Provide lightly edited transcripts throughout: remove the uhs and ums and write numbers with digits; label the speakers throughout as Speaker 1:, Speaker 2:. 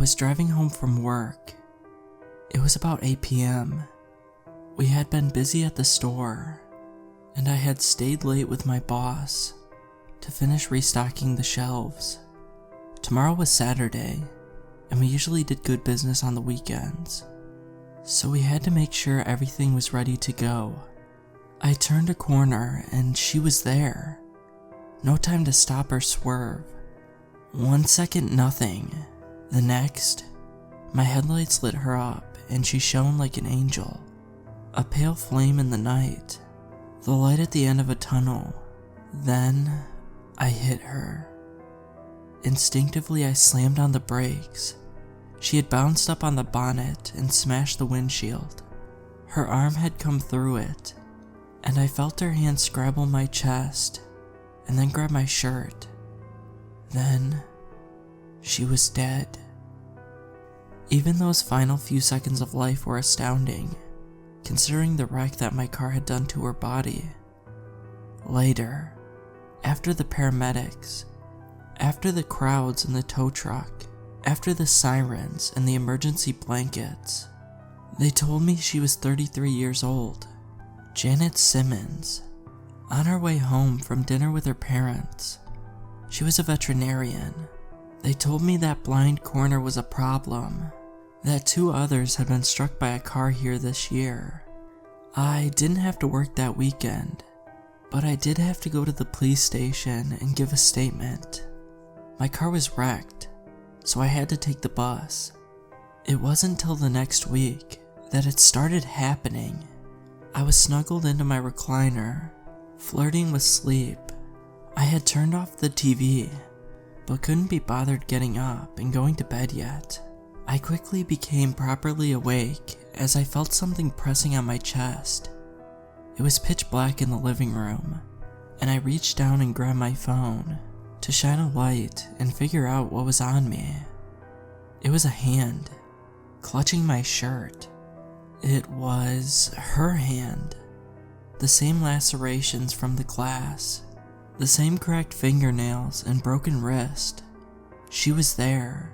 Speaker 1: was driving home from work. It was about 8 p.m. We had been busy at the store, and I had stayed late with my boss to finish restocking the shelves. Tomorrow was Saturday, and we usually did good business on the weekends, so we had to make sure everything was ready to go. I turned a corner and she was there. No time to stop or swerve. 1 second, nothing. The next, my headlights lit her up and she shone like an angel. A pale flame in the night. The light at the end of a tunnel. Then, I hit her. Instinctively, I slammed on the brakes. She had bounced up on the bonnet and smashed the windshield. Her arm had come through it, and I felt her hand scrabble my chest and then grab my shirt. Then, she was dead. Even those final few seconds of life were astounding, considering the wreck that my car had done to her body. Later, after the paramedics, after the crowds in the tow truck, after the sirens and the emergency blankets, they told me she was 33 years old, Janet Simmons, on her way home from dinner with her parents. She was a veterinarian. They told me that blind corner was a problem, that 2 others had been struck by a car here this year. I didn't have to work that weekend, but I did have to go to the police station and give a statement. My car was wrecked, so I had to take the bus. It wasn't until the next week that it started happening. I was snuggled into my recliner, flirting with sleep. I had turned off the TV, but couldn't be bothered getting up and going to bed yet. I quickly became properly awake as I felt something pressing on my chest. It was pitch black in the living room, and I reached down and grabbed my phone to shine a light and figure out what was on me. It was a hand, clutching my shirt. It was her hand. The same lacerations from the glass, the same cracked fingernails and broken wrist. She was there,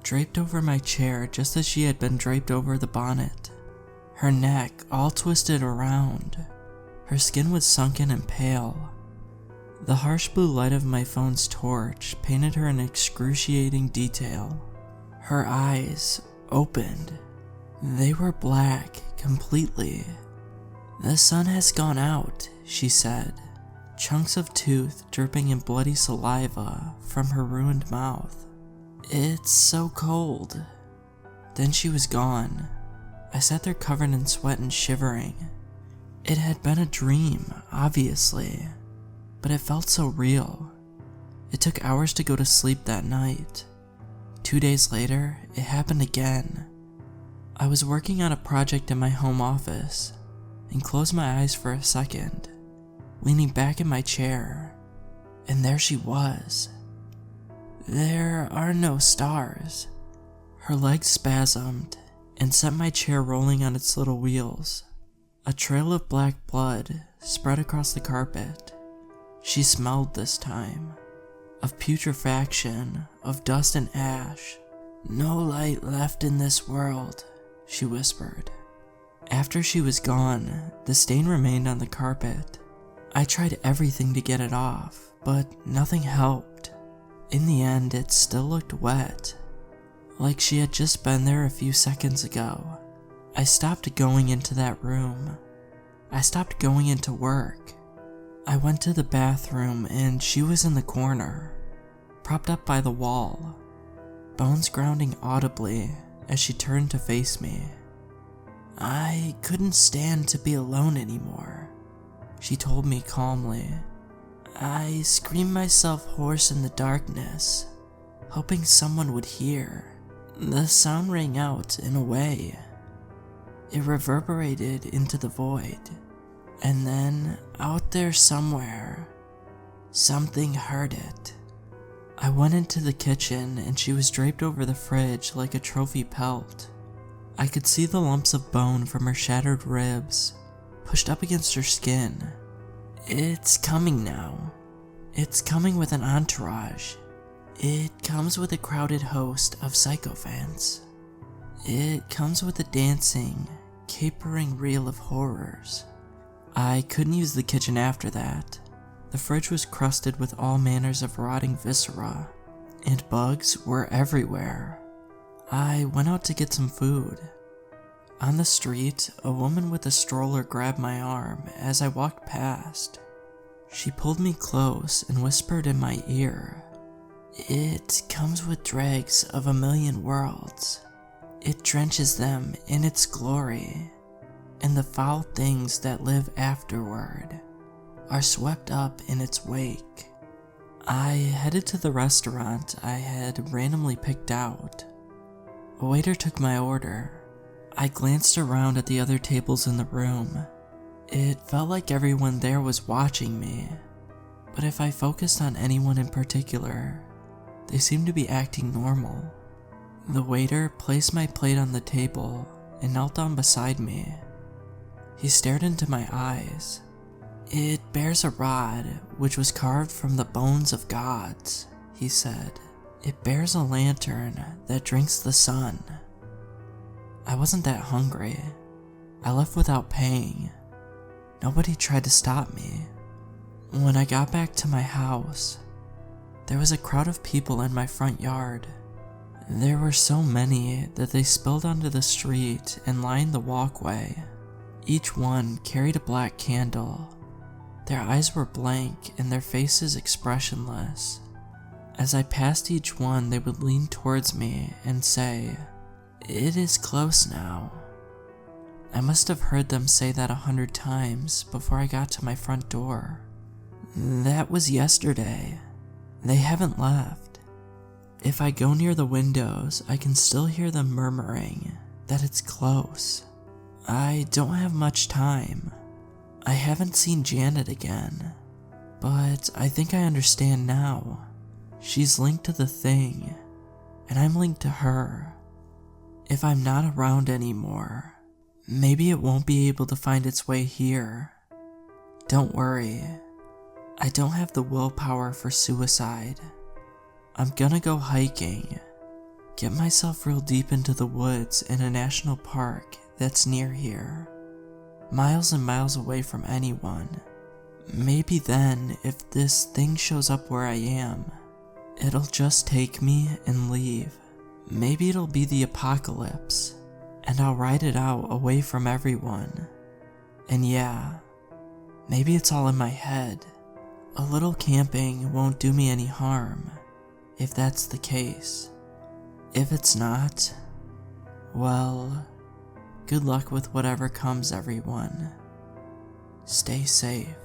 Speaker 1: draped over my chair just as she had been draped over the bonnet. Her neck all twisted around. Her skin was sunken and pale. The harsh blue light of my phone's torch painted her in excruciating detail. Her eyes opened. They were black completely. "The sun has gone out," she said, chunks of tooth dripping in bloody saliva from her ruined mouth. "It's so cold." Then she was gone. I sat there covered in sweat and shivering. It had been a dream, obviously, but it felt so real. It took hours to go to sleep that night. 2 days later, it happened again. I was working on a project in my home office and closed my eyes for a second, leaning back in my chair, and there she was. There are no stars. Her legs spasmed and sent my chair rolling on its little wheels. A trail of black blood spread across the carpet. She smelled this time, of putrefaction, of dust and ash. "No light left in this world," she whispered. After she was gone, the stain remained on the carpet. I tried everything to get it off, but nothing helped. In the end, it still looked wet, like she had just been there a few seconds ago. I stopped going into that room. I stopped going into work. I went to the bathroom and she was in the corner, propped up by the wall, bones grounding audibly as she turned to face me. "I couldn't stand to be alone anymore," she told me calmly. "I screamed myself hoarse in the darkness, hoping someone would hear. The sound rang out in a way. It reverberated into the void, and then out there somewhere, something heard it." I went into the kitchen and she was draped over the fridge like a trophy pelt. I could see the lumps of bone from her shattered ribs pushed up against her skin. "It's coming now. It's coming with an entourage. It comes with a crowded host of sycophants. It comes with a dancing, capering reel of horrors. I couldn't use the kitchen after that. The fridge was crusted with all manners of rotting viscera, and bugs were everywhere. I went out to get some food. On the street, a woman with a stroller grabbed my arm as I walked past. She pulled me close and whispered in my ear, "It comes with dregs of a million worlds. It drenches them in its glory, and the foul things that live afterward are swept up in its wake." I headed to the restaurant I had randomly picked out. A waiter took my order. I glanced around at the other tables in the room. It felt like everyone there was watching me, but if I focused on anyone in particular, they seemed to be acting normal. The waiter placed my plate on the table and knelt down beside me. He stared into my eyes. "It bears a rod which was carved from the bones of gods," he said. "It bears a lantern that drinks the sun." I wasn't that hungry. I left without paying. Nobody tried to stop me. When I got back to my house, there was a crowd of people in my front yard. There were so many that they spilled onto the street and lined the walkway. Each one carried a black candle. Their eyes were blank and their faces expressionless. As I passed each one, they would lean towards me and say, "It is close now." I must have heard them say that 100 times before I got to my front door. That was yesterday. They haven't left. If I go near the windows, I can still hear them murmuring that it's close. I don't have much time. I haven't seen Janet again, but I think I understand now. She's linked to the thing, and I'm linked to her. If I'm not around anymore, maybe it won't be able to find its way here. Don't worry, I don't have the willpower for suicide. I'm gonna go hiking, get myself real deep into the woods in a national park that's near here, miles and miles away from anyone. Maybe then, if this thing shows up where I am, it'll just take me and leave. Maybe it'll be the apocalypse, and I'll ride it out away from everyone. And yeah, maybe it's all in my head. A little camping won't do me any harm, if that's the case. If it's not, well, good luck with whatever comes, everyone. Stay safe.